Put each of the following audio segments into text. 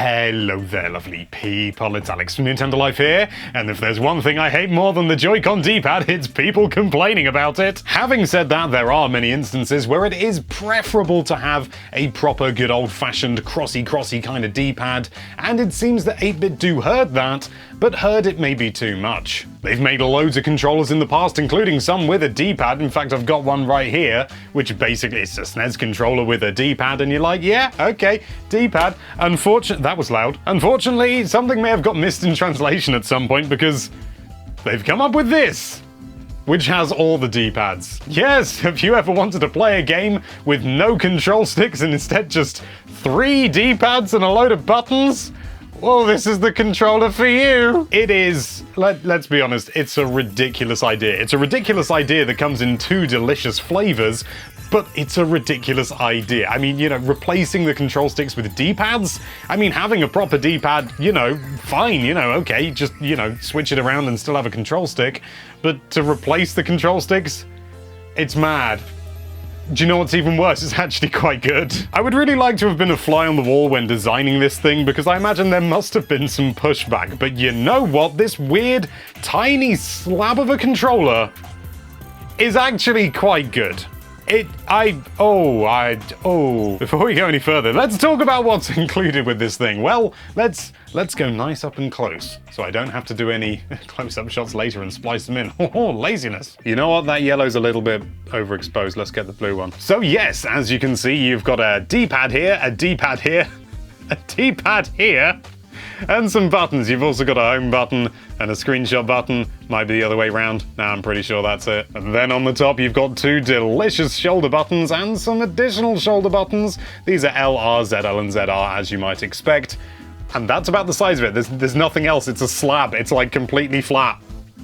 Hello there, lovely people. It's Alex from Nintendo Life here, and if there's one thing I hate more than the Joy-Con D-pad, it's people complaining about it. Having said that, there are many instances where it is preferable to have a proper good old-fashioned crossy kind of D-pad, and it seems that 8-bit do herd that, but herd it may be too much. They've made loads of controllers in the past, including some with a D-pad. In fact, I've got one right here, which basically is a SNES controller with a D-pad, and you're like, yeah, okay, D-pad. That was loud. Unfortunately, something may have got missed in translation at some point because they've come up with this, which has all the D-pads. Yes, have you ever wanted to play a game with no control sticks and instead just 3 D-pads and a load of buttons? Well, this is the controller for you. It is, let's be honest, it's a ridiculous idea. It's a ridiculous idea that comes in 2 delicious flavors, but it's a ridiculous idea. I mean, you know, replacing the control sticks with D-pads? I mean, having a proper D-pad, you know, fine, you know, okay, just, you know, switch it around and still have a control stick. But to replace the control sticks, it's mad. Do you know what's even worse? It's actually quite good. I would really like to have been a fly on the wall when designing this thing, because I imagine there must have been some pushback. But you know what? This weird, tiny slab of a controller is actually quite good. Before we go any further, let's talk about what's included with this thing. Well, let's go nice up and close, so I don't have to do any close-up shots later and splice them in. Oh, laziness. You know what? That yellow's a little bit overexposed. Let's get the blue one. So yes, as you can see, you've got a D-pad here, a D-pad here, a D-pad here, and some buttons. You've also got a home button and a screenshot button. Might be the other way around. Nah, I'm pretty sure that's it. And then on the top, you've got 2 delicious shoulder buttons and some additional shoulder buttons. These are L, R, ZL, and ZR, as you might expect. And that's about the size of it. There's nothing else. It's a slab. It's like completely flat.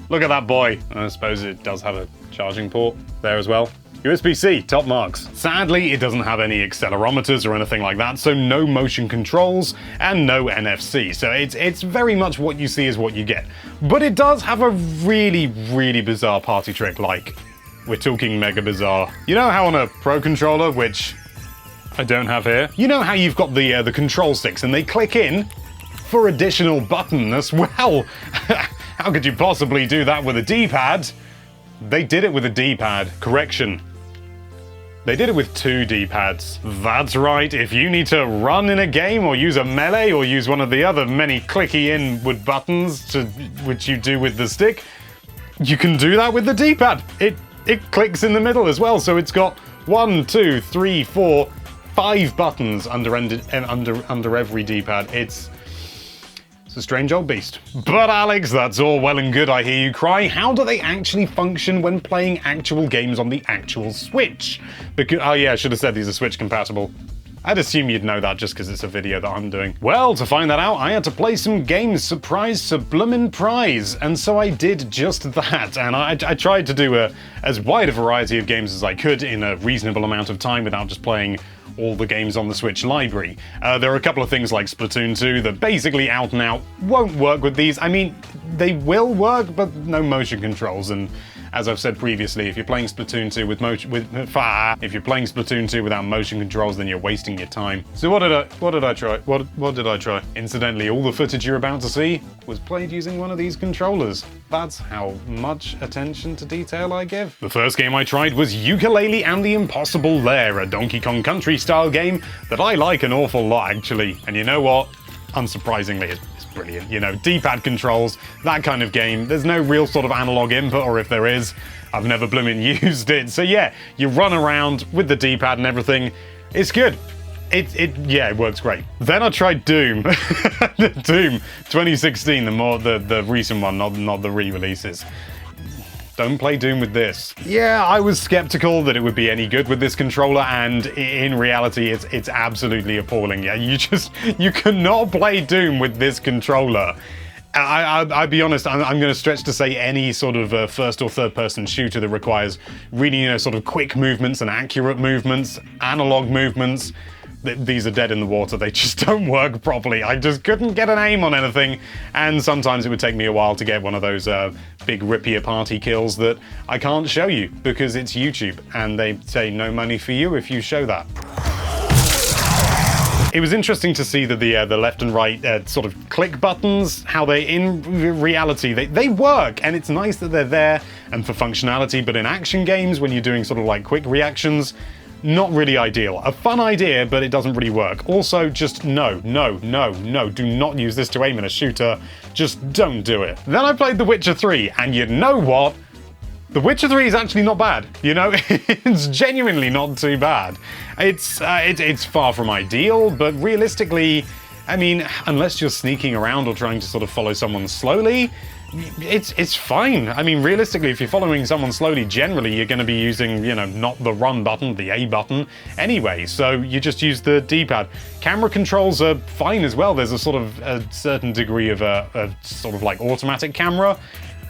Look at that boy. I suppose it does have a charging port there as well. USB-C, top marks. Sadly, it doesn't have any accelerometers or anything like that, so no motion controls and no NFC. So it's very much what you see is what you get. But it does have a really, really bizarre party trick, like, we're talking mega bizarre. You know how on a Pro controller, which I don't have here, you know how you've got the control sticks and they click in for additional buttons? Well, how could you possibly do that with a D-pad? They did it with a D-pad. Correction. They did it with 2 D-pads. That's right, if you need to run in a game or use a melee or use one of the other many clicky inward buttons which you do with the stick, you can do that with the D-pad. It clicks in the middle as well, so it's got 1, 2, 3, 4, 5 buttons under every D-pad. It's a strange old beast. But Alex, that's all well and good, I hear you cry. How do they actually function when playing actual games on the actual Switch? Because, oh yeah, I should have said these are Switch compatible. I'd assume you'd know that just because it's a video that I'm doing. Well, to find that out, I had to play some games, surprise, sublimin prize, and so I did just that. And I tried to do as wide a variety of games as I could in a reasonable amount of time without just playing all the games on the Switch library. There are a couple of things like Splatoon 2 that basically out and out won't work with these. I mean, they will work, but no motion controls. And as I've said previously, if you're playing Splatoon 2 if you're playing Splatoon 2 without motion controls, then you're wasting your time. So what did I try? What did I try? Incidentally, all the footage you're about to see was played using one of these controllers. That's how much attention to detail I give. The first game I tried was Yooka-Laylee and the Impossible Lair, a Donkey Kong Country style game that I like an awful lot actually. And you know what? Unsurprisingly, it's brilliant. You know, D-pad controls, that kind of game. There's no real sort of analog input, or if there is, I've never blooming used it. So yeah, you run around with the D-pad and everything. It's good. Yeah, it works great. Then I tried Doom. Doom 2016, the recent one, not the re-releases. Don't play Doom with this. Yeah, I was skeptical that it would be any good with this controller, and in reality, it's absolutely appalling. Yeah, you cannot play Doom with this controller. I'll be honest, I'm going to stretch to say any sort of first or third person shooter that requires really, you know, sort of quick movements and accurate movements, analog movements. These are dead in the water. They just don't work properly. I just couldn't get an aim on anything, and sometimes it would take me a while to get one of those big rippier party kills that I can't show you because it's YouTube, and they say no money for you if you show that. It was interesting to see that the left and right sort of click buttons, how they, in reality, they work, and it's nice that they're there and for functionality, but in action games, when you're doing sort of like quick reactions, not really ideal. A fun idea, but it doesn't really work. Also, just no, do not use this to aim in a shooter. Just don't do it. Then I played The Witcher 3, and you know what? The Witcher 3 is actually not bad, you know? It's genuinely not too bad. It's far from ideal, but realistically, I mean, unless you're sneaking around or trying to sort of follow someone slowly, it's fine. I mean, realistically, if you're following someone slowly, generally you're going to be using, you know, not the run button, the A button anyway, so you just use the D-pad. Camera controls are fine as well. There's a sort of a certain degree of a sort of like automatic camera.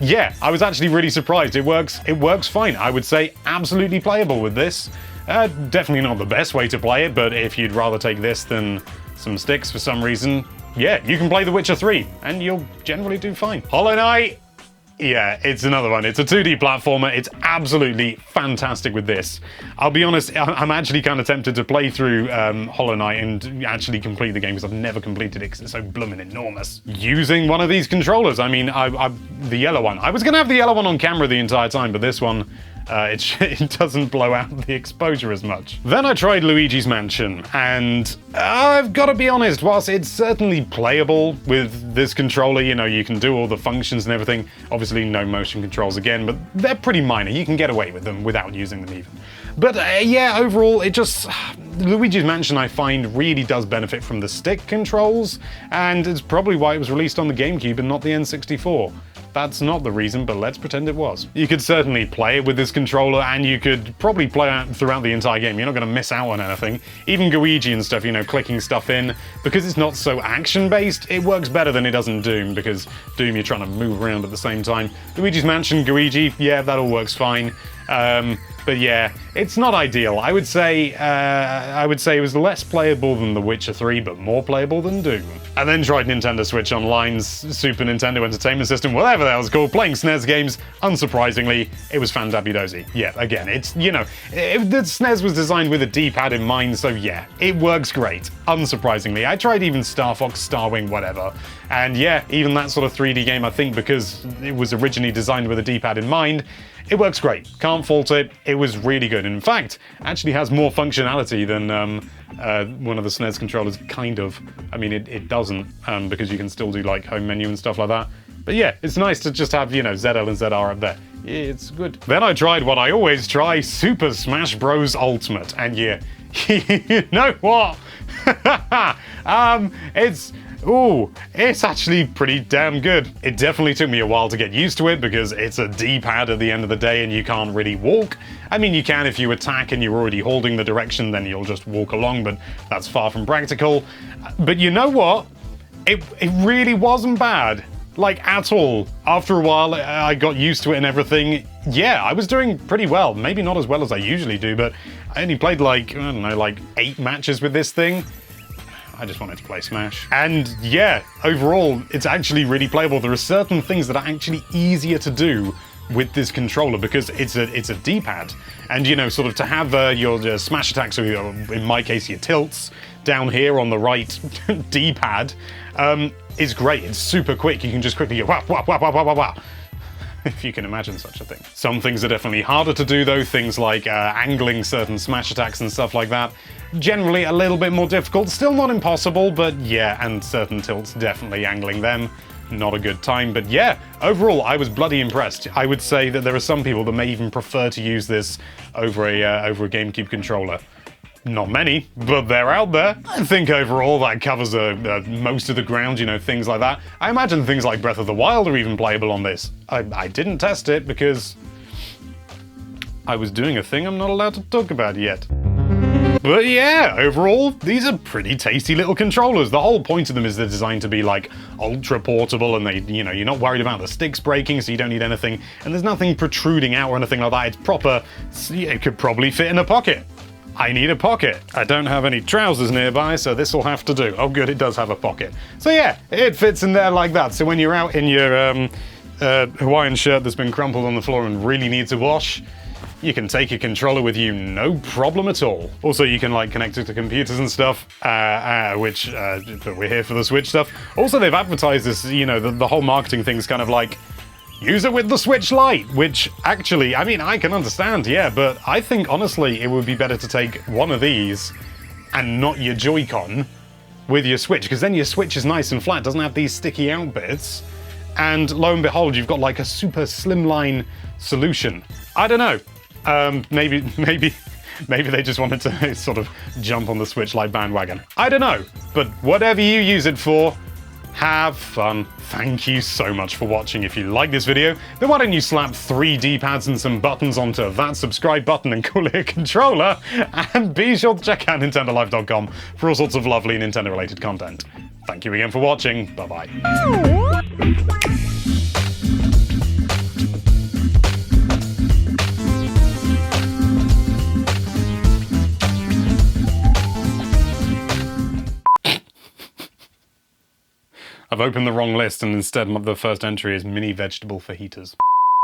Yeah, I was actually really surprised. It works fine. I would say absolutely playable with this. Definitely not the best way to play it, but if you'd rather take this than some sticks for some reason, yeah, you can play The Witcher 3, and you'll generally do fine. Hollow Knight, yeah, it's another one. It's a 2D platformer. It's absolutely fantastic with this. I'll be honest, I'm actually kind of tempted to play through Hollow Knight and actually complete the game, because I've never completed it because it's so blooming enormous. Using one of these controllers, I mean, the yellow one. I was going to have the yellow one on camera the entire time, but this one, it doesn't blow out the exposure as much. Then I tried Luigi's Mansion, and I've got to be honest, whilst it's certainly playable with this controller, you know, you can do all the functions and everything, obviously no motion controls again, but they're pretty minor. You can get away with them without using them even. But yeah, overall, Luigi's Mansion, I find, really does benefit from the stick controls, and it's probably why it was released on the GameCube and not the N64. That's not the reason, but let's pretend it was. You could certainly play it with this controller, and you could probably play it throughout the entire game. You're not going to miss out on anything. Even Luigi and stuff, you know, clicking stuff in. Because it's not so action-based, it works better than it does in Doom, because Doom you're trying to move around at the same time. Luigi's Mansion, Luigi, yeah, that all works fine. But yeah, it's not ideal. I would say it was less playable than The Witcher 3, but more playable than Doom. I then tried Nintendo Switch Online's Super Nintendo Entertainment System, whatever that was called, playing SNES games. Unsurprisingly, it was fandabidozy. Yeah, again, it's, you know, the SNES was designed with a D-pad in mind, so yeah, it works great. Unsurprisingly. I tried even Star Fox, Starwing, whatever. And yeah, even that sort of 3D game, I think because it was originally designed with a D-pad in mind, it works great. Can't fault it. It was really good. In fact, actually has more functionality than one of the SNES controllers, kind of. I mean, it doesn't, because you can still do like home menu and stuff like that. But yeah, it's nice to just have, you know, ZL and ZR up there. It's good. Then I tried what I always try, Super Smash Bros. Ultimate. And yeah, you know what? It's actually pretty damn good. It definitely took me a while to get used to it because it's a D-pad at the end of the day and you can't really walk. I mean, you can if you attack and you're already holding the direction, then you'll just walk along, but that's far from practical. But you know what? It really wasn't bad. Like, at all. After a while, I got used to it and everything. Yeah, I was doing pretty well. Maybe not as well as I usually do, but I only played like, I don't know, like 8 matches with this thing. I just wanted to play Smash. And yeah, overall, it's actually really playable. There are certain things that are actually easier to do with this controller because it's a D-pad. And, you know, sort of to have your smash attacks, so in my case, your tilts, down here on the right D-pad, is great. It's super quick. You can just quickly go, wah, wah, wah, wah, wah, wah, wah. If you can imagine such a thing. Some things are definitely harder to do though, things like angling certain smash attacks and stuff like that. Generally a little bit more difficult, still not impossible, but yeah, and certain tilts, definitely angling them. Not a good time, but yeah, overall I was bloody impressed. I would say that there are some people that may even prefer to use this over a GameCube controller. Not many, but they're out there. I think overall that covers most of the ground, you know, things like that. I imagine things like Breath of the Wild are even playable on this. I didn't test it because I was doing a thing I'm not allowed to talk about yet. But yeah, overall, these are pretty tasty little controllers. The whole point of them is they're designed to be like ultra portable and they, you know, you're not worried about the sticks breaking, so you don't need anything. And there's nothing protruding out or anything like that. It's proper, it could probably fit in a pocket. I need a pocket. I don't have any trousers nearby, so this will have to do. Oh good, it does have a pocket. So yeah, it fits in there like that. So when you're out in your Hawaiian shirt that's been crumpled on the floor and really needs a wash, You can take a controller with you, no problem at all. Also, you can like connect it to computers and stuff, but we're here for the Switch stuff. Also, they've advertised this, you know, the whole marketing thing's kind of like, use it with the Switch Lite, which actually, I mean, I can understand, yeah, but I think honestly it would be better to take one of these and not your Joy-Con with your Switch, because then your Switch is nice and flat, doesn't have these sticky out bits, and lo and behold, you've got like a super slimline solution. I don't know. Maybe they just wanted to sort of jump on the Switch Lite bandwagon. I don't know, but whatever you use it for, have fun. Thank you so much for watching. If you like this video, then why don't you slap 3 D-pads and some buttons onto that subscribe button and call it a controller, and be sure to check out NintendoLife.com for all sorts of lovely Nintendo-related content. Thank you again for watching. Bye-bye. I've opened the wrong list and instead the first entry is mini vegetable fajitas.